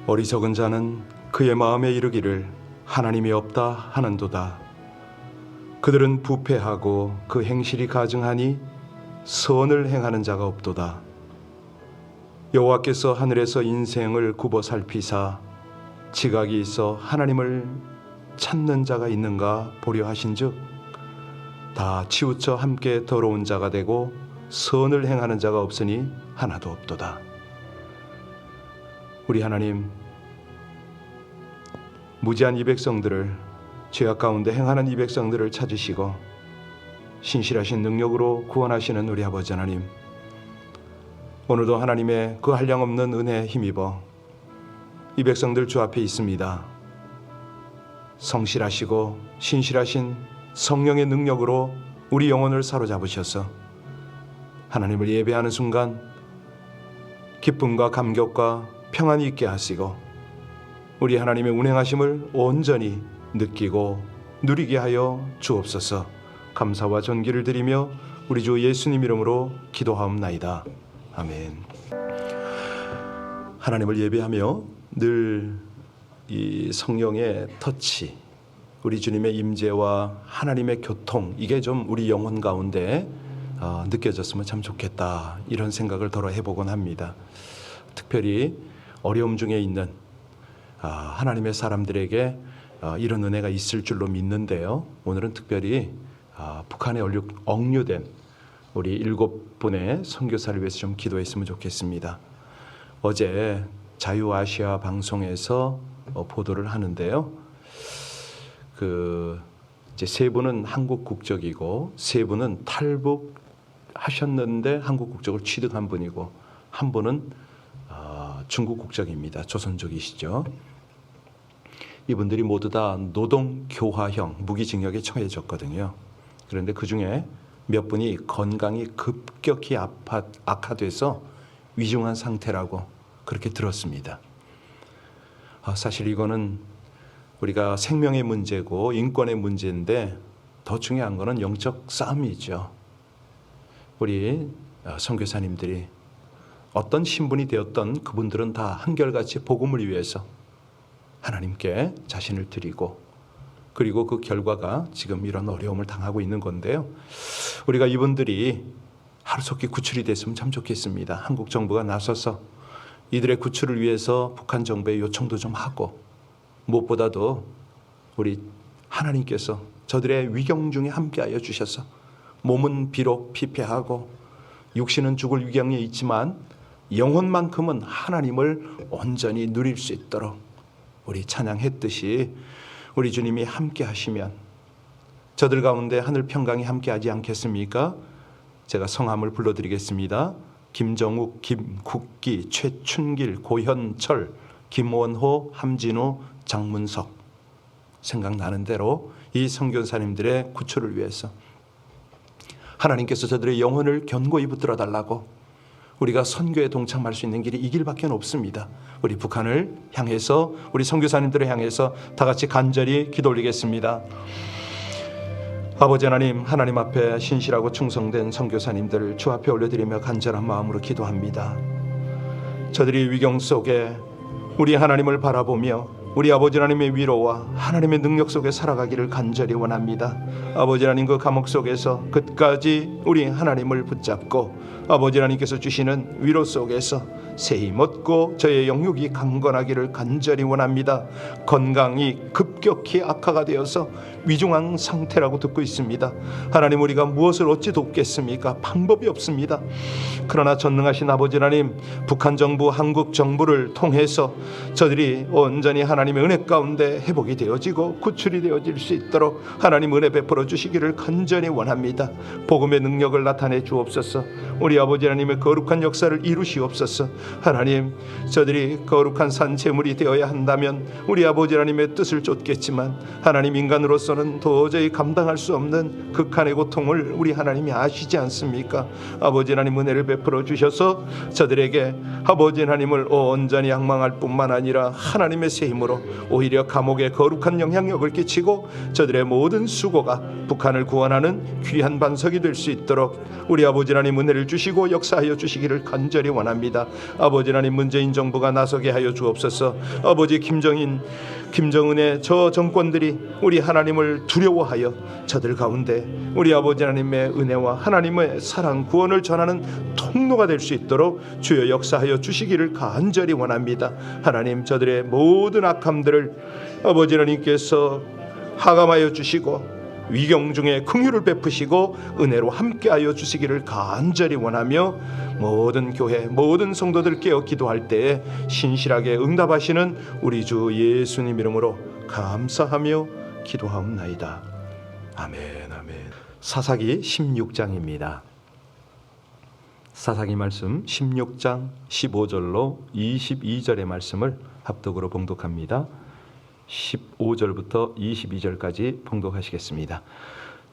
어리석은 자는 그의 마음에 이르기를 하나님이 없다 하는도다. 그들은 부패하고 그 행실이 가증하니 선을 행하는 자가 없도다. 여호와께서 하늘에서 인생을 굽어 살피사 지각이 있어 하나님을 찾는 자가 있는가 보려 하신즉 다 치우쳐 함께 더러운 자가 되고 선을 행하는 자가 없으니 하나도 없도다. 우리 하나님, 무지한 이 백성들을, 죄악 가운데 행하는 이 백성들을 찾으시고 신실하신 능력으로 구원하시는 우리 아버지 하나님, 오늘도 하나님의 그 한량없는 은혜에 힘입어 이 백성들 주 앞에 있습니다. 성실하시고 신실하신 성령의 능력으로 우리 영혼을 사로잡으셔서 하나님을 예배하는 순간 기쁨과 감격과 평안이 있게 하시고 우리 하나님의 운행하심을 온전히 느끼고 누리게 하여 주옵소서. 감사와 존귀를 드리며 우리 주 예수님 이름으로 기도하옵나이다. 아멘. 하나님을 예배하며 늘 이 성령의 터치, 우리 주님의 임재와 하나님의 교통, 이게 좀 우리 영혼 가운데 느껴졌으면 참 좋겠다, 이런 생각을 더러 해보곤 합니다. 특별히 어려움 중에 있는 하나님의 사람들에게 이런 은혜가 있을 줄로 믿는데요. 오늘은 특별히 북한에 억류된 우리 7분의 선교사를 위해서 좀 기도했으면 좋겠습니다. 어제 자유아시아 방송에서 보도를 하는데요. 이제 3분은 한국 국적이고 3분은 탈북하셨는데 한국 국적을 취득한 분이고 한 분은 중국 국적입니다. 조선족이시죠. 이분들이 모두 다 노동교화형 무기징역에 처해졌거든요. 그런데 그 중에 몇 분이 건강이 급격히 악화돼서 위중한 상태라고 그렇게 들었습니다. 사실 이거는 우리가 생명의 문제고 인권의 문제인데 더 중요한 거는 영적 싸움이죠. 우리 선교사님들이 어떤 신분이 되었던 그분들은 다 한결같이 복음을 위해서 하나님께 자신을 드리고, 그리고 그 결과가 지금 이런 어려움을 당하고 있는 건데요. 우리가 이분들이 하루속히 구출이 됐으면 참 좋겠습니다. 한국 정부가 나서서 이들의 구출을 위해서 북한 정부에 요청도 좀 하고, 무엇보다도 우리 하나님께서 저들의 위경 중에 함께하여 주셔서 몸은 비록 피폐하고 육신은 죽을 위경에 있지만 영혼만큼은 하나님을 온전히 누릴 수 있도록 우리 찬양했듯이 우리 주님이 함께 하시면 저들 가운데 하늘 평강이 함께하지 않겠습니까? 제가 성함을 불러드리겠습니다. 김정욱, 김국기, 최춘길, 고현철, 김원호, 함진우, 장문석. 생각나는 대로 이 선교사님들의 구출을 위해서 하나님께서 저들의 영혼을 견고히 붙들어 달라고, 우리가 선교에 동참할 수 있는 길이 이 길밖에 없습니다. 우리 북한을 향해서, 우리 선교사님들을 향해서 다 같이 간절히 기도 올리겠습니다. 아버지 하나님, 하나님 앞에 신실하고 충성된 선교사님들을 주 앞에 올려드리며 간절한 마음으로 기도합니다. 저들이 위경 속에 우리 하나님을 바라보며 우리 아버지 하나님의 위로와 하나님의 능력 속에 살아가기를 간절히 원합니다. 아버지 하나님, 그 감옥 속에서 끝까지 우리 하나님을 붙잡고 아버지 하나님께서 주시는 위로 속에서 새 힘 얻고 저의 영육이 강건하기를 간절히 원합니다. 건강이 급격히 악화가 되어서 위중한 상태라고 듣고 있습니다. 하나님, 우리가 무엇을 어찌 돕겠습니까? 방법이 없습니다. 그러나 전능하신 아버지 하나님, 북한 정부, 한국 정부를 통해서 저들이 온전히 하나님의 은혜 가운데 회복이 되어지고 구출이 되어질 수 있도록 하나님 은혜 베풀어 주시기를 간절히 원합니다. 복음의 능력을 나타내 주옵소서. 우리 아버지 하나님의 거룩한 역사를 이루시옵소서. 하나님, 저들이 거룩한 산 제물이 되어야 한다면 우리 아버지 하나님의 뜻을 쫓겠습니다. 아시겠지만 하나님, 인간으로서는 도저히 감당할 수 없는 극한의 고통을 우리 하나님이 아시지 않습니까? 아버지 하나님, 은혜를 베풀어 주셔서 저들에게 아버지 하나님을 온전히仰망할 뿐만 아니라 하나님의 새 힘으로 오히려 감옥에 거룩한 영향력을 끼치고 저들의 모든 수고가 북한을 구원하는 귀한 반석이 될 수 있도록 우리 아버지 하나님 은혜를 주시고 역사하여 주시기를 간절히 원합니다. 아버지 하나님, 문재인 정부가 나서게 하여 주옵소서. 아버지 김정은의 저 정권들이 우리 하나님을 두려워하여 저들 가운데 우리 아버지 하나님의 은혜와 하나님의 사랑, 구원을 전하는 통로가 될 수 있도록 주여 역사하여 주시기를 간절히 원합니다. 하나님, 저들의 모든 악함들을 아버지 하나님께서 하감하여 주시고 위경 중에 긍휼을 베푸시고 은혜로 함께하여 주시기를 간절히 원하며 모든 교회, 모든 성도들 깨어 기도할 때에 신실하게 응답하시는 우리 주 예수님 이름으로 감사하며 기도하옵나이다. 아멘, 아멘. 사사기 16장입니다. 사사기 말씀 16장 15절로 22절의 말씀을 합독으로 봉독합니다. 15절부터 22절까지 봉독하시겠습니다.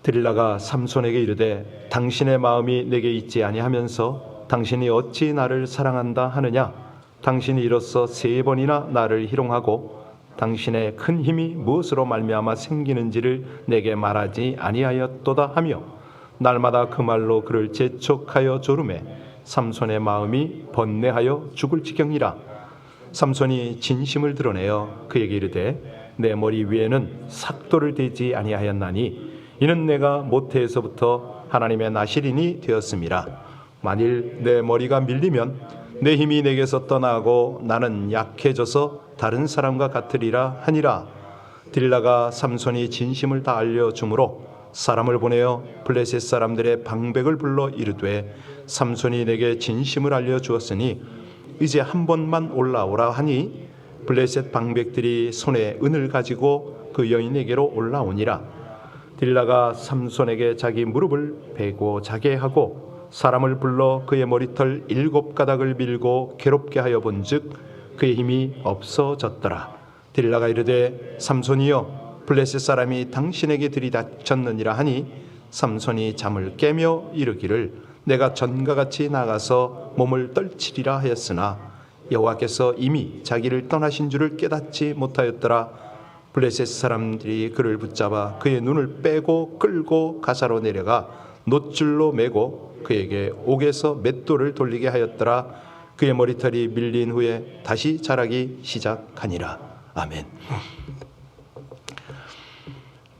들릴라가 삼손에게 이르되 당신의 마음이 내게 있지 아니하면서 당신이 어찌 나를 사랑한다 하느냐? 당신이 이로써 3번이나 나를 희롱하고 당신의 큰 힘이 무엇으로 말미암아 생기는지를 내게 말하지 아니하였도다 하며 날마다 그 말로 그를 재촉하여 조르매 삼손의 마음이 번뇌하여 죽을 지경이라. 삼손이 진심을 드러내어 그에게 이르되 내 머리 위에는 삭도를 대지 아니하였나니 이는 내가 모태에서부터 하나님의 나실인이 되었음이라. 만일 내 머리가 밀리면 내 힘이 내게서 떠나고 나는 약해져서 다른 사람과 같으리라 하니라. 딜라가 삼손이 진심을 다 알려주므로 사람을 보내어 블레셋 사람들의 방백을 불러 이르되 삼손이 내게 진심을 알려주었으니 이제 한 번만 올라오라 하니 블레셋 방백들이 손에 은을 가지고 그 여인에게로 올라오니라. 딜라가 삼손에게 자기 무릎을 베고 자게 하고 사람을 불러 그의 머리털 7가닥을 밀고 괴롭게 하여 본즉 그의 힘이 없어졌더라. 딜라가 이르되 삼손이여, 블레셋 사람이 당신에게 들이닥쳤느니라 하니 삼손이 잠을 깨며 이르기를 내가 전과 같이 나가서 몸을 떨치리라 하였으나 여호와께서 이미 자기를 떠나신 줄을 깨닫지 못하였더라. 블레셋 사람들이 그를 붙잡아 그의 눈을 빼고 끌고 가사로 내려가 놋줄로 매고 그에게 옥에서 맷돌을 돌리게 하였더라. 그의 머리털이 밀린 후에 다시 자라기 시작하니라. 아멘.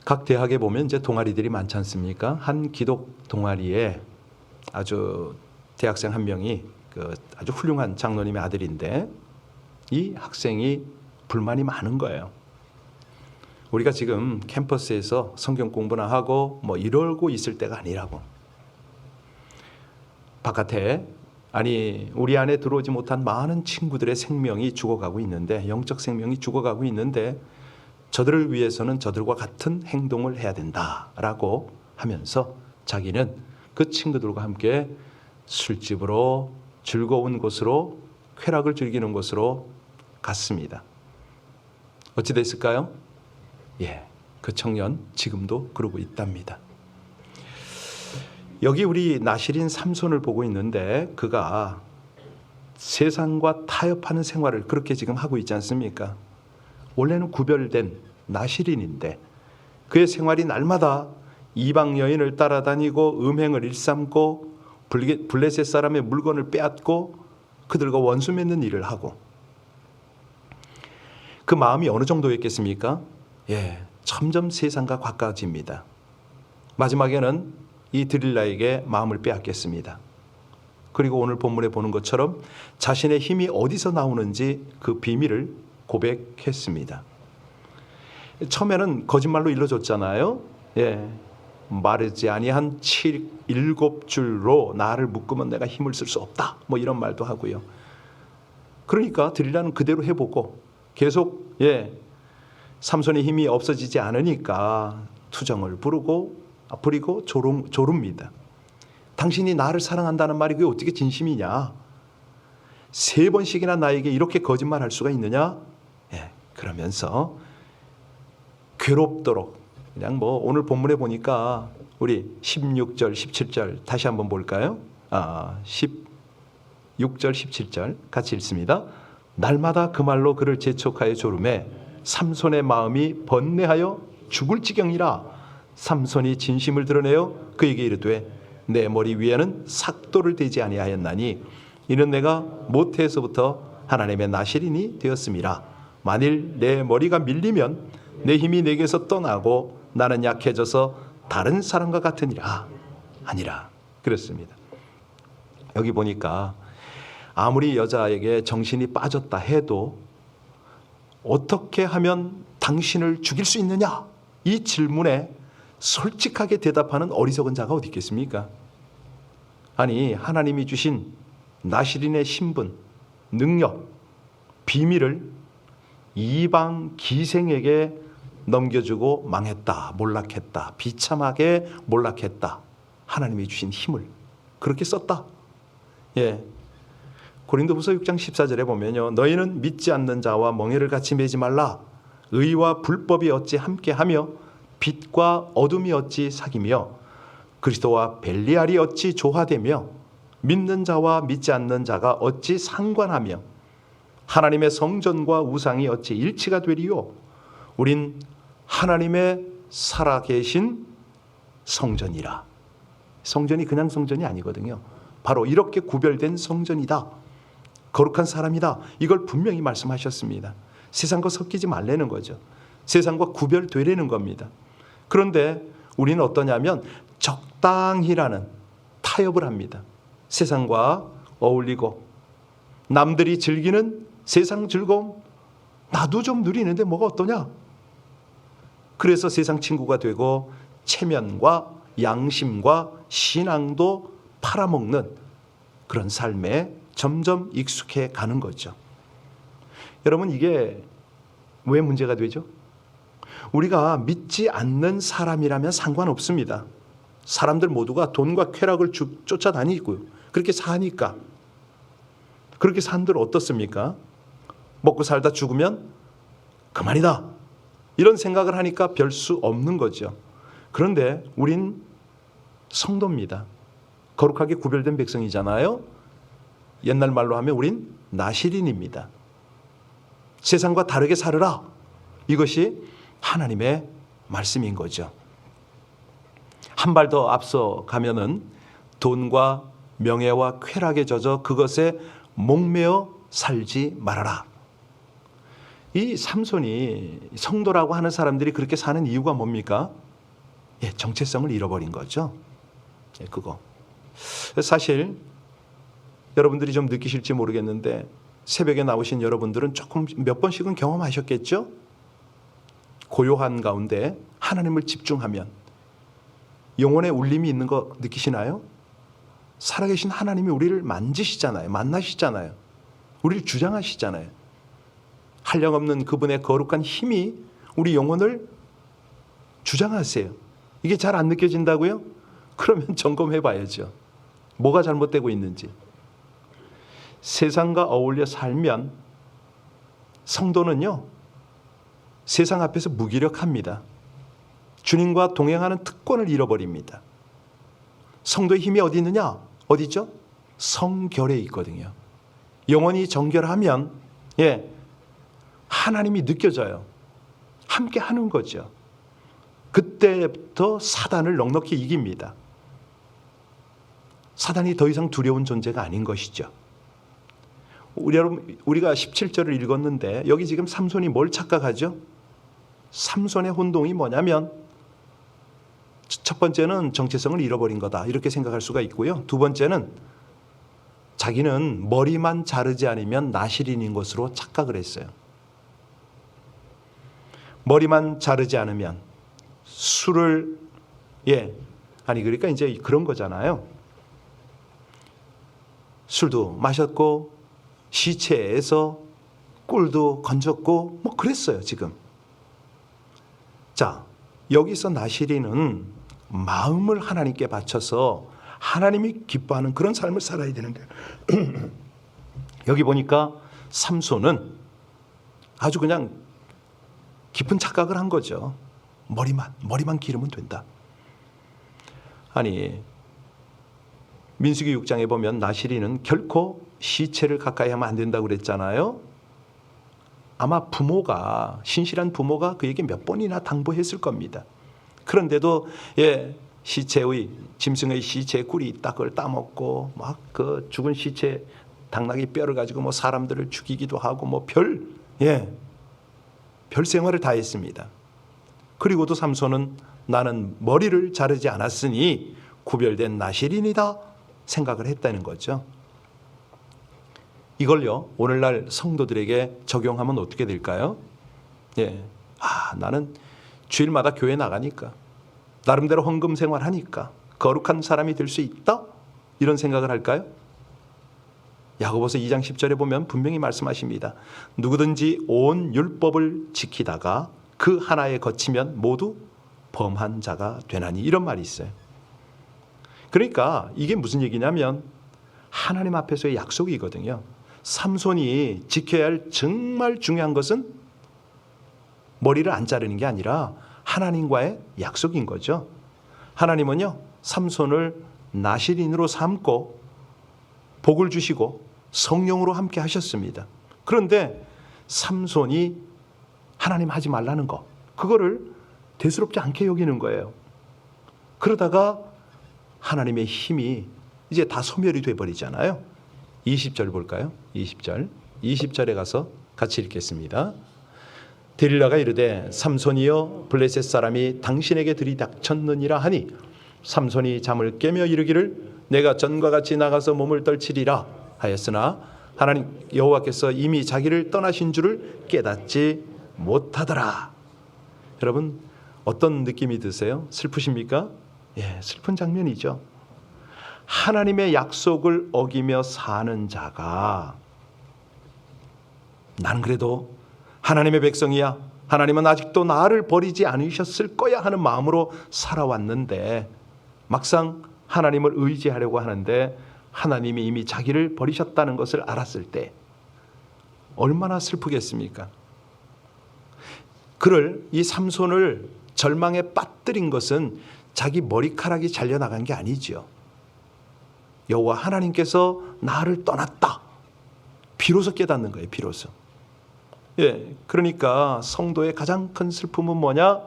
각 대학에 보면 이제 동아리들이 많지 않습니까? 한 기독 동아리에 아주 대학생 한 명이 아주 훌륭한 장로님의 아들인데 이 학생이 불만이 많은 거예요. 우리가 지금 캠퍼스에서 성경 공부나 하고 뭐 이러고 있을 때가 아니라고. 바깥에 우리 안에 들어오지 못한 많은 친구들의 생명이 죽어가고 있는데, 영적 생명이 죽어가고 있는데 저들을 위해서는 저들과 같은 행동을 해야 된다라고 하면서 자기는 그 친구들과 함께 술집으로, 즐거운 곳으로, 쾌락을 즐기는 곳으로 갔습니다. 어찌 됐을까요? 그 청년 지금도 그러고 있답니다. 여기 우리 나실인 삼손을 보고 있는데 그가 세상과 타협하는 생활을 그렇게 지금 하고 있지 않습니까? 원래는 구별된 나실인인데 그의 생활이 날마다 이방 여인을 따라다니고 음행을 일삼고 블레셋 사람의 물건을 빼앗고 그들과 원수 맺는 일을 하고, 그 마음이 어느 정도였겠습니까? 점점 세상과 가까워집니다. 마지막에는 이 드릴라에게 마음을 빼앗겼습니다. 그리고 오늘 본문에 보는 것처럼 자신의 힘이 어디서 나오는지 그 비밀을 고백했습니다. 처음에는 거짓말로 일러줬잖아요. 마르지 아니한 7 나를 묶으면 내가 힘을 쓸 수 없다, 뭐 이런 말도 하고요. 그러니까 드릴라는 그대로 해보고 계속 삼손의 힘이 없어지지 않으니까 투정을 부리고 조릅니다. 당신이 나를 사랑한다는 말이 그게 어떻게 진심이냐? 3번씩이나 나에게 이렇게 거짓말할 수가 있느냐? 그러면서 괴롭도록 그냥 뭐 오늘 본문에 보니까 우리 16절, 17절 다시 한번 볼까요? 16절, 17절 같이 읽습니다. 날마다 그 말로 그를 재촉하여 조르매 삼손의 마음이 번뇌하여 죽을 지경이라. 삼손이 진심을 드러내어 그에게 이르되 내 머리 위에는 삭도를 대지 아니하였나니 이는 내가 모태에서부터 하나님의 나실인이 되었음이라. 만일 내 머리가 밀리면 내 힘이 내게서 떠나고 나는 약해져서 다른 사람과 같으니라. 아니라 그랬습니다. 여기 보니까 아무리 여자에게 정신이 빠졌다 해도 어떻게 하면 당신을 죽일 수 있느냐? 이 질문에 솔직하게 대답하는 어리석은 자가 어디 있겠습니까? 아니, 하나님이 주신 나실인의 신분, 능력, 비밀을 이방 기생에게 넘겨주고 망했다, 몰락했다, 비참하게 몰락했다. 하나님이 주신 힘을 그렇게 썼다. 예. 고린도후서 6장 14절에 보면요, 너희는 믿지 않는 자와 멍에를 같이 매지 말라. 의와 불법이 어찌 함께하며 빛과 어둠이 어찌 사귀며 그리스도와 벨리알이 어찌 조화되며 믿는 자와 믿지 않는 자가 어찌 상관하며 하나님의 성전과 우상이 어찌 일치가 되리요. 우린 하나님의 살아계신 성전이라. 성전이 그냥 성전이 아니거든요. 바로 이렇게 구별된 성전이다. 거룩한 사람이다. 이걸 분명히 말씀하셨습니다. 세상과 섞이지 말라는 거죠. 세상과 구별되려는 겁니다. 그런데 우리는 어떠냐면 적당히라는 타협을 합니다. 세상과 어울리고 남들이 즐기는 세상 즐거움 나도 좀 누리는데 뭐가 어떠냐? 그래서 세상 친구가 되고 체면과 양심과 신앙도 팔아먹는 그런 삶에 점점 익숙해 가는 거죠. 여러분, 이게 왜 문제가 되죠? 우리가 믿지 않는 사람이라면 상관없습니다. 사람들 모두가 돈과 쾌락을 쫓아다니고요. 그렇게 사니까. 그렇게 산들 어떻습니까? 먹고 살다 죽으면 그만이다. 이런 생각을 하니까 별 수 없는 거죠. 그런데 우린 성도입니다. 거룩하게 구별된 백성이잖아요. 옛날 말로 하면 우린 나실인입니다. 세상과 다르게 살으라. 이것이 하나님의 말씀인 거죠. 한 발 더 앞서 가면은 돈과 명예와 쾌락에 젖어 그것에 목매어 살지 말아라. 이 삼손이 성도라고 하는 사람들이 그렇게 사는 이유가 뭡니까? 예, 정체성을 잃어버린 거죠. 예, 그거. 사실 여러분들이 좀 느끼실지 모르겠는데 새벽에 나오신 여러분들은 조금 몇 번씩은 경험하셨겠죠? 고요한 가운데 하나님을 집중하면 영혼의 울림이 있는 거 느끼시나요? 살아계신 하나님이 우리를 만지시잖아요. 만나시잖아요. 우리를 주장하시잖아요. 한량없는 그분의 거룩한 힘이 우리 영혼을 주장하세요. 이게 잘 안 느껴진다고요? 그러면 점검해 봐야죠. 뭐가 잘못되고 있는지. 세상과 어울려 살면 성도는요, 세상 앞에서 무기력합니다. 주님과 동행하는 특권을 잃어버립니다. 성도의 힘이 어디 있느냐? 어디죠? 성결에 있거든요. 영혼이 정결하면 하나님이 느껴져요. 함께 하는 거죠. 그때부터 사단을 넉넉히 이깁니다. 사단이 더 이상 두려운 존재가 아닌 것이죠. 우리가 17절을 읽었는데 여기 지금 삼손이 뭘 착각하죠? 삼손의 혼동이 뭐냐면 첫 번째는 정체성을 잃어버린 거다 이렇게 생각할 수가 있고요. 두 번째는 자기는 머리만 자르지 않으면 나실인인 것으로 착각을 했어요. 머리만 자르지 않으면 술을 그러니까 이제 그런 거잖아요. 술도 마셨고 시체에서 꿀도 건졌고 뭐 그랬어요 지금. 자, 여기서 나실인은 마음을 하나님께 바쳐서 하나님이 기뻐하는 그런 삶을 살아야 되는데 여기 보니까 삼손은 아주 그냥 깊은 착각을 한 거죠. 머리만 기르면 된다. 아니, 민수기 6장에 보면 나시린은 결코 시체를 가까이 하면 안 된다고 그랬잖아요. 아마 부모가, 신실한 부모가 그에게 몇 번이나 당부했을 겁니다. 그런데도 시체의, 짐승의 시체에 꿀이 있다, 그걸 따먹고 막 그 죽은 시체 당나귀 뼈를 가지고 뭐 사람들을 죽이기도 하고 뭐 별 생활을 다 했습니다. 그리고도 삼손은 나는 머리를 자르지 않았으니 구별된 나실인이다 생각을 했다는 거죠. 이걸요, 오늘날 성도들에게 적용하면 어떻게 될까요? 나는 주일마다 교회 나가니까, 나름대로 헌금 생활하니까 거룩한 사람이 될 수 있다? 이런 생각을 할까요? 야고보서 2장 10절에 보면 분명히 말씀하십니다. 누구든지 온 율법을 지키다가 그 하나에 거치면 모두 범한 자가 되나니, 이런 말이 있어요. 그러니까 이게 무슨 얘기냐면 하나님 앞에서의 약속이거든요. 삼손이 지켜야 할 정말 중요한 것은 머리를 안 자르는 게 아니라 하나님과의 약속인 거죠. 하나님은요, 삼손을 나실인으로 삼고 복을 주시고 성령으로 함께 하셨습니다. 그런데 삼손이 하나님 하지 말라는 거, 그거를 대수롭지 않게 여기는 거예요. 그러다가 하나님의 힘이 이제 다 소멸이 돼버리잖아요. 20절 볼까요? 20절에 가서 같이 읽겠습니다. 데릴라가 이르되 삼손이여 블레셋 사람이 당신에게 들이닥쳤느니라 하니 삼손이 잠을 깨며 이르기를 내가 전과 같이 나가서 몸을 떨치리라 하였으나 하나님 여호와께서 이미 자기를 떠나신 줄을 깨닫지 못하더라. 여러분, 어떤 느낌이 드세요? 슬프십니까? 슬픈 장면이죠. 하나님의 약속을 어기며 사는 자가, 나는 그래도 하나님의 백성이야, 하나님은 아직도 나를 버리지 않으셨을 거야 하는 마음으로 살아왔는데 막상 하나님을 의지하려고 하는데 하나님이 이미 자기를 버리셨다는 것을 알았을 때 얼마나 슬프겠습니까? 그를, 이 삼손을 절망에 빠뜨린 것은 자기 머리카락이 잘려나간 게 아니죠. 여호와 하나님께서 나를 떠났다, 비로소 깨닫는 거예요. 비로소. 그러니까 성도의 가장 큰 슬픔은 뭐냐?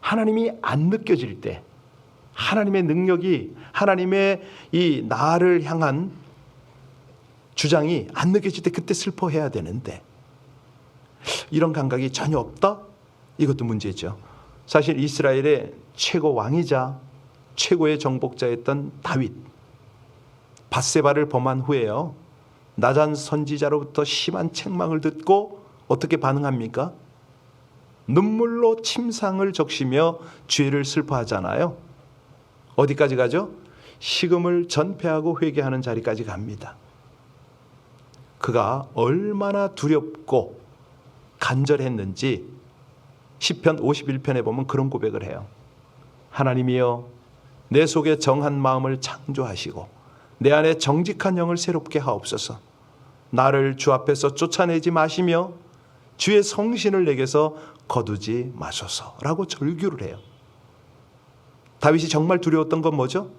하나님이 안 느껴질 때, 하나님의 능력이, 하나님의 이 나를 향한 주장이 안 느껴질 때 그때 슬퍼해야 되는데 이런 감각이 전혀 없다? 이것도 문제죠. 사실 이스라엘의 최고 왕이자 최고의 정복자였던 다윗, 밧세바를 범한 후에요, 나잔 선지자로부터 심한 책망을 듣고 어떻게 반응합니까? 눈물로 침상을 적시며 죄를 슬퍼하잖아요. 어디까지 가죠? 식음을 전폐하고 회개하는 자리까지 갑니다. 그가 얼마나 두렵고 간절했는지 시편 51편에 보면 그런 고백을 해요. 하나님이여, 내 속에 정한 마음을 창조하시고 내 안에 정직한 영을 새롭게 하옵소서. 나를 주 앞에서 쫓아내지 마시며 주의 성신을 내게서 거두지 마소서라고 절규를 해요. 다윗이 정말 두려웠던 건 뭐죠?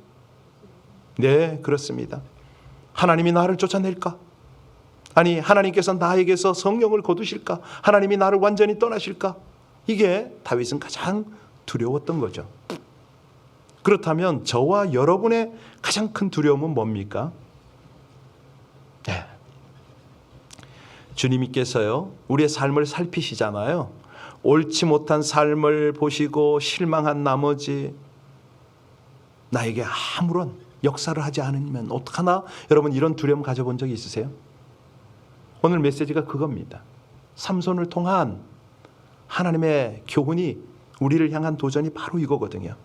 네, 그렇습니다. 하나님이 나를 쫓아낼까? 아니, 하나님께서 나에게서 성령을 거두실까? 하나님이 나를 완전히 떠나실까? 이게 다윗은 가장 두려웠던 거죠. 그렇다면 저와 여러분의 가장 큰 두려움은 뭡니까? 주님께서요, 우리의 삶을 살피시잖아요. 옳지 못한 삶을 보시고 실망한 나머지 나에게 아무런 역사를 하지 않으면 어떡하나? 여러분, 이런 두려움 가져본 적이 있으세요? 오늘 메시지가 그겁니다. 삼손을 통한 하나님의 교훈이, 우리를 향한 도전이 바로 이거거든요.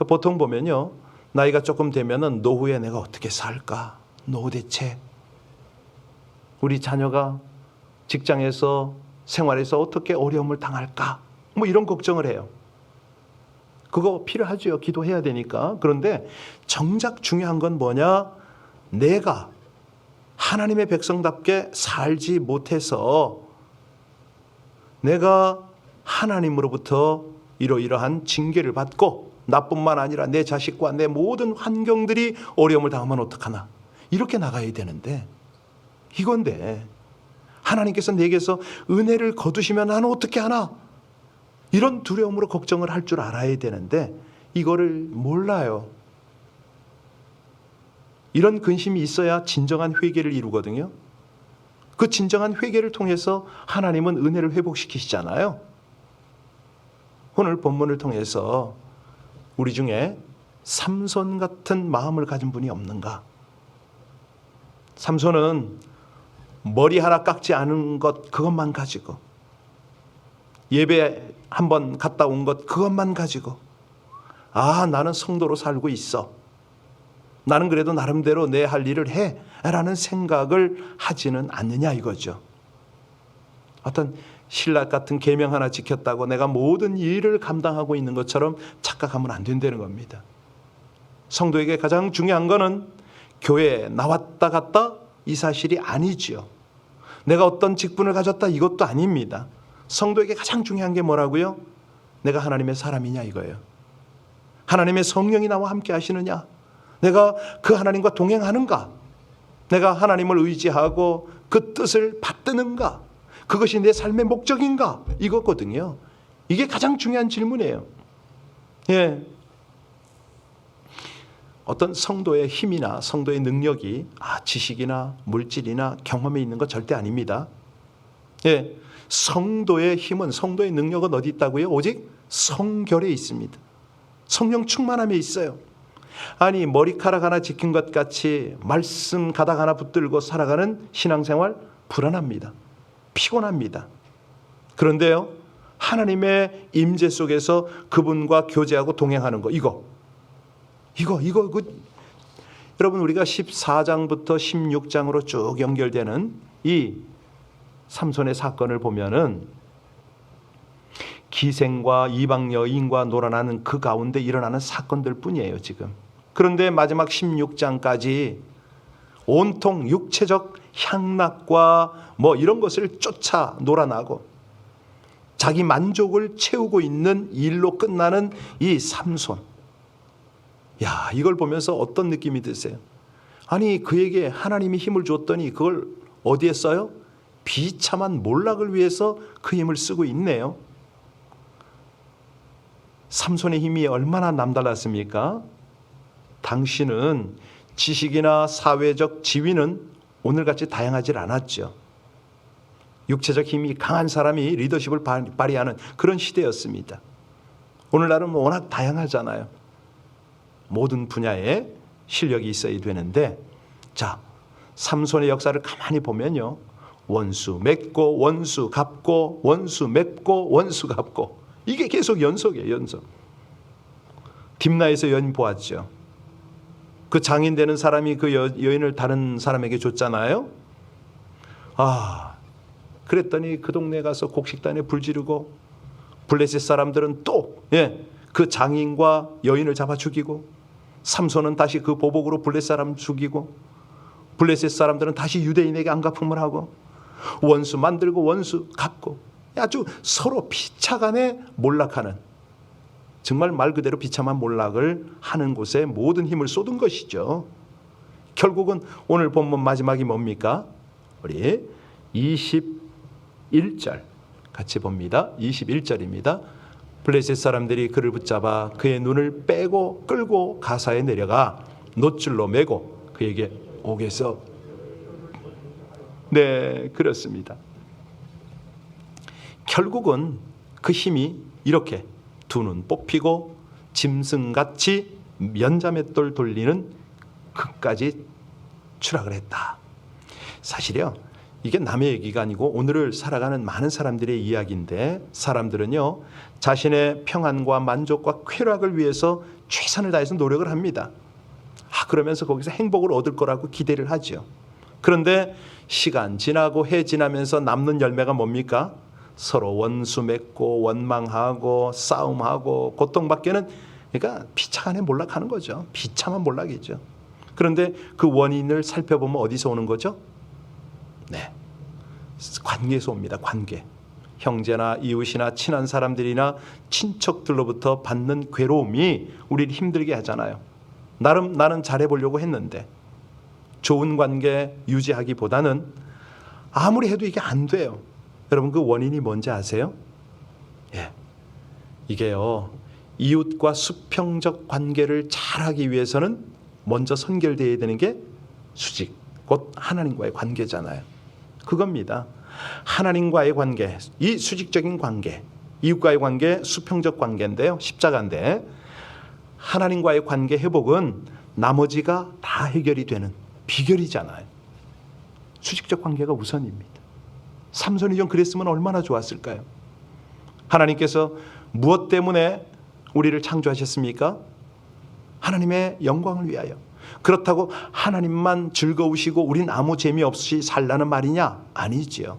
보통 보면요, 나이가 조금 되면은 노후에 내가 어떻게 살까? 노후 대책, 우리 자녀가 직장에서 생활에서 어떻게 어려움을 당할까? 뭐 이런 걱정을 해요. 그거 필요하죠. 기도해야 되니까. 그런데 정작 중요한 건 뭐냐? 내가 하나님의 백성답게 살지 못해서, 내가 하나님으로부터 이러이러한 징계를 받고 나뿐만 아니라 내 자식과 내 모든 환경들이 어려움을 당하면 어떡하나 이렇게 나가야 되는데 이건데 하나님께서 내게서 은혜를 거두시면 나는 어떻게 하나 이런 두려움으로 걱정을 할 줄 알아야 되는데 이거를 몰라요. 이런 근심이 있어야 진정한 회개를 이루거든요. 그 진정한 회개를 통해서 하나님은 은혜를 회복시키시잖아요. 오늘 본문을 통해서 우리 중에 삼손 같은 마음을 가진 분이 없는가? 삼손은 머리 하나 깎지 않은 것 그것만 가지고 예배 한번 갔다 온 것 그것만 가지고 나는 성도로 살고 있어. 나는 그래도 나름대로 내 할 일을 해 라는 생각을 하지는 않느냐 이거죠. 어떤 신라 같은 계명 하나 지켰다고 내가 모든 일을 감당하고 있는 것처럼 착각하면 안 된다는 겁니다. 성도에게 가장 중요한 거는 교회에 나왔다 갔다 이 사실이 아니지요. 내가 어떤 직분을 가졌다 이것도 아닙니다. 성도에게 가장 중요한 게 뭐라고요? 내가 하나님의 사람이냐 이거예요. 하나님의 성령이 나와 함께 하시느냐? 내가 그 하나님과 동행하는가? 내가 하나님을 의지하고 그 뜻을 받드는가? 그것이 내 삶의 목적인가? 이거거든요. 이게 가장 중요한 질문이에요. 예. 어떤 성도의 힘이나 성도의 능력이 지식이나 물질이나 경험에 있는 것 절대 아닙니다. 예. 성도의 힘은, 성도의 능력은 어디 있다고요? 오직 성결에 있습니다. 성령 충만함에 있어요. 아니 머리카락 하나 지킨 것 같이 말씀 가닥 하나 붙들고 살아가는 신앙생활 불안합니다. 피곤합니다. 그런데요, 하나님의 임재 속에서 그분과 교제하고 동행하는 거 이거 여러분 우리가 14장부터 16장으로 쭉 연결되는 이 삼손의 사건을 보면은 기생과 이방 여인과 놀아나는 그 가운데 일어나는 사건들 뿐이에요 지금. 그런데 마지막 16장까지 온통 육체적 향락과 이런 것을 쫓아 놀아나고 자기 만족을 채우고 있는 일로 끝나는 이 삼손. 야, 이걸 보면서 어떤 느낌이 드세요? 아니 그에게 하나님이 힘을 줬더니 그걸 어디에 써요? 비참한 몰락을 위해서 그 힘을 쓰고 있네요. 삼손의 힘이 얼마나 남달랐습니까? 당시는 지식이나 사회적 지위는 오늘같이 다양하지 않았죠. 육체적 힘이 강한 사람이 리더십을 발휘하는 그런 시대였습니다. 오늘날은 워낙 다양하잖아요. 모든 분야에 실력이 있어야 되는데, 자, 삼손의 역사를 가만히 보면요, 원수 맺고 원수 갚고 원수 맺고 원수 갚고 이게 계속 연속이에요. 연속. 딥나에서 여인 보았죠. 그 장인 되는 사람이 그 여인을 다른 사람에게 줬잖아요. 그랬더니 그 동네 가서 곡식단에 불 지르고 블레셋 사람들은 또 그 장인과 여인을 잡아 죽이고, 삼손은 다시 그 보복으로 블레셋 사람 죽이고, 블레셋 사람들은 다시 유대인에게 안갚음을 하고, 원수 만들고 원수 갚고, 아주 서로 피차간에 몰락하는, 정말 말 그대로 비참한 몰락을 하는 곳에 모든 힘을 쏟은 것이죠. 결국은 오늘 본문 마지막이 뭡니까? 우리 21절 같이 봅니다. 21절입니다. 블레셋 사람들이 그를 붙잡아 그의 눈을 빼고 끌고 가사에 내려가 놋줄로 매고 그에게 옥에서. 네, 그렇습니다. 결국은 그 힘이 이렇게 두 눈 뽑히고 짐승같이 연자맷돌 돌리는 그까지 추락을 했다. 사실이요, 이게 남의 얘기가 아니고 오늘을 살아가는 많은 사람들의 이야기인데, 사람들은요 자신의 평안과 만족과 쾌락을 위해서 최선을 다해서 노력을 합니다. 그러면서 거기서 행복을 얻을 거라고 기대를 하죠. 그런데 시간 지나고 해 지나면서 남는 열매가 뭡니까? 서로 원수 맺고 원망하고 싸움하고 고통받기는, 그러니까 비참한 몰락하는 거죠. 비참한 몰락이죠. 그런데 그 원인을 살펴보면 어디서 오는 거죠? 네, 관계에서 옵니다. 관계. 형제나 이웃이나 친한 사람들이나 친척들로부터 받는 괴로움이 우리를 힘들게 하잖아요. 나름 나는 잘해보려고 했는데 좋은 관계 유지하기보다는 아무리 해도 이게 안 돼요. 여러분, 그 원인이 뭔지 아세요? 이게요, 이웃과 수평적 관계를 잘하기 위해서는 먼저 선결되어야 되는 게 수직, 곧 하나님과의 관계잖아요. 그겁니다. 하나님과의 관계, 이 수직적인 관계, 이웃과의 관계, 수평적 관계인데요, 십자가인데, 하나님과의 관계 회복은 나머지가 다 해결이 되는 비결이잖아요. 수직적 관계가 우선입니다. 삼손이 좀 그랬으면 얼마나 좋았을까요? 하나님께서 무엇 때문에 우리를 창조하셨습니까? 하나님의 영광을 위하여. 그렇다고 하나님만 즐거우시고 우린 아무 재미없이 살라는 말이냐? 아니지요.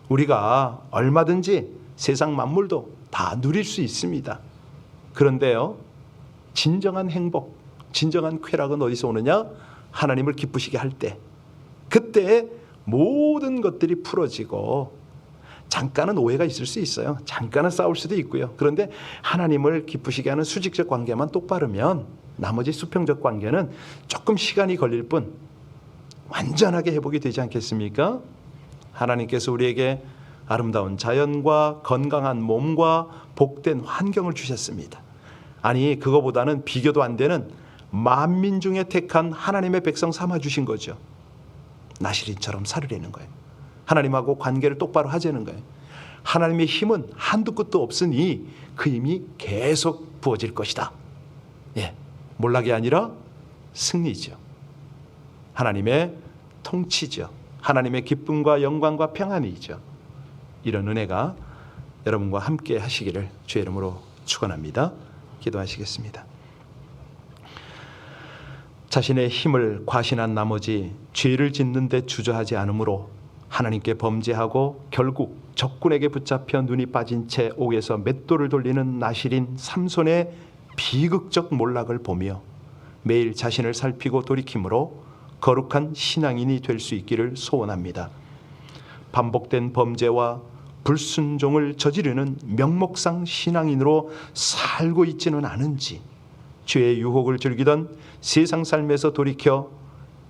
우리가 얼마든지 세상 만물도 다 누릴 수 있습니다. 그런데요, 진정한 행복, 진정한 쾌락은 어디서 오느냐? 하나님을 기쁘시게 할 때, 그때 모든 것들이 풀어지고, 잠깐은 오해가 있을 수 있어요. 잠깐은 싸울 수도 있고요. 그런데 하나님을 기쁘시게 하는 수직적 관계만 똑바르면 나머지 수평적 관계는 조금 시간이 걸릴 뿐 완전하게 회복이 되지 않겠습니까? 하나님께서 우리에게 아름다운 자연과 건강한 몸과 복된 환경을 주셨습니다. 아니, 그거보다는 비교도 안 되는 만민 중에 택한 하나님의 백성 삼아주신 거죠. 나시린처럼 살으려는 거예요. 하나님하고 관계를 똑바로 하자는 거예요. 하나님의 힘은 한두 끝도 없으니 그 힘이 계속 부어질 것이다. 몰락이 아니라 승리죠. 하나님의 통치죠. 하나님의 기쁨과 영광과 평안이죠. 이런 은혜가 여러분과 함께 하시기를 주의 이름으로 축원합니다. 기도하시겠습니다. 자신의 힘을 과신한 나머지 죄를 짓는 데 주저하지 않으므로 하나님께 범죄하고 결국 적군에게 붙잡혀 눈이 빠진 채 옥에서 맷돌을 돌리는 나실인 삼손의 비극적 몰락을 보며 매일 자신을 살피고 돌이킴으로 거룩한 신앙인이 될 수 있기를 소원합니다. 반복된 범죄와 불순종을 저지르는 명목상 신앙인으로 살고 있지는 않은지, 죄의 유혹을 즐기던 세상 삶에서 돌이켜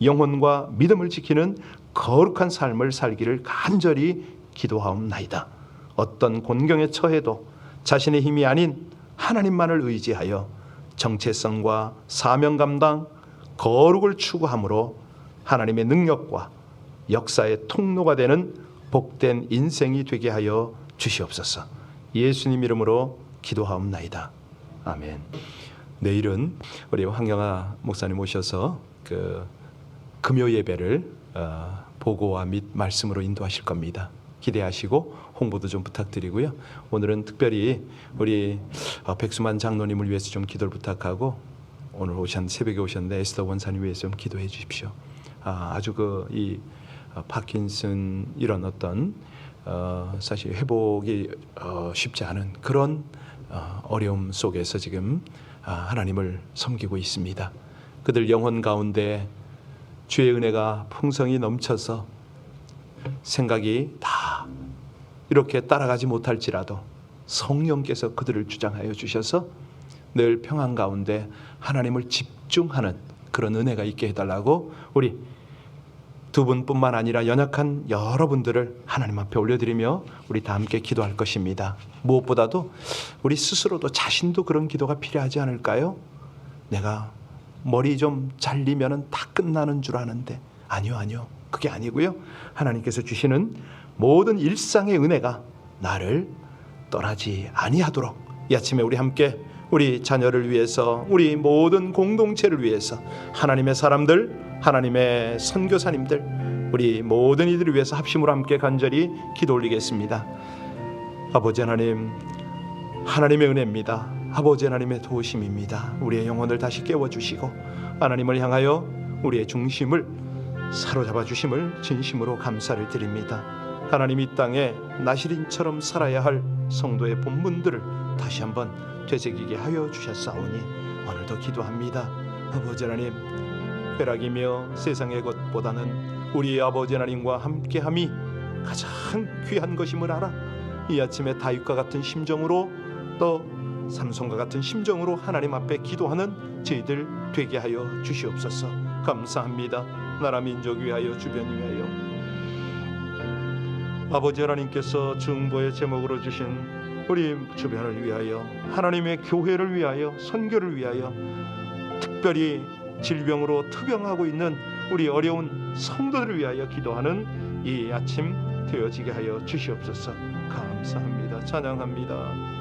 영혼과 믿음을 지키는 거룩한 삶을 살기를 간절히 기도하옵나이다. 어떤 곤경에 처해도 자신의 힘이 아닌 하나님만을 의지하여 정체성과 사명 감당, 거룩을 추구함으로 하나님의 능력과 역사의 통로가 되는 복된 인생이 되게 하여 주시옵소서. 예수님 이름으로 기도하옵나이다. 아멘. 내일은 우리 황경아 목사님 오셔서 그 금요 예배를 보고와 및 말씀으로 인도하실 겁니다. 기대하시고 홍보도 좀 부탁드리고요. 오늘은 특별히 우리 백수만 장로님을 위해서 좀 기도를 부탁하고, 오늘 새벽에 오셨는데 에스더 원사님 위해서 좀 기도해 주십시오. 아주 이 파킨슨 이런 어떤 사실 회복이 쉽지 않은 그런 어려움 속에서 지금 하나님을 섬기고 있습니다. 그들 영혼 가운데 주의 은혜가 풍성히 넘쳐서 생각이 다 이렇게 따라가지 못할지라도 성령께서 그들을 주장하여 주셔서 늘 평안 가운데 하나님을 집중하는 그런 은혜가 있게 해달라고 우리 두 분뿐만 아니라 연약한 여러분들을 하나님 앞에 올려드리며 우리 다 함께 기도할 것입니다. 무엇보다도 우리 스스로도 자신도 그런 기도가 필요하지 않을까요? 내가 머리 좀 잘리면 다 끝나는 줄 아는데 아니요. 그게 아니고요. 하나님께서 주시는 모든 일상의 은혜가 나를 떠나지 아니하도록 이 아침에 우리 함께 우리 자녀를 위해서, 우리 모든 공동체를 위해서, 하나님의 사람들, 하나님의 선교사님들, 우리 모든 이들을 위해서 합심으로 함께 간절히 기도 올리겠습니다. 아버지 하나님, 하나님의 은혜입니다. 아버지 하나님의 도우심입니다. 우리의 영혼을 다시 깨워주시고 하나님을 향하여 우리의 중심을 사로잡아 주심을 진심으로 감사를 드립니다. 하나님, 이 땅에 나시린처럼 살아야 할 성도의 본분들을 다시 한번 되새기게 하여 주셨사오니 오늘도 기도합니다. 아버지 하나님, 쾌락이며 세상의 것보다는 우리 아버지 하나님과 함께함이 가장 귀한 것임을 알아 이 아침에 다윗과 같은 심정으로 또 삼손과 같은 심정으로 하나님 앞에 기도하는 저희들 되게 하여 주시옵소서. 감사합니다. 나라 민족 위하여 주변 위하여 아버지 하나님께서 중보의 제목으로 주신 우리 주변을 위하여 하나님의 교회를 위하여 선교를 위하여 특별히 질병으로 투병하고 있는 우리 어려운 성도들을 위하여 기도하는 이 아침 되어지게 하여 주시옵소서. 감사합니다. 찬양합니다.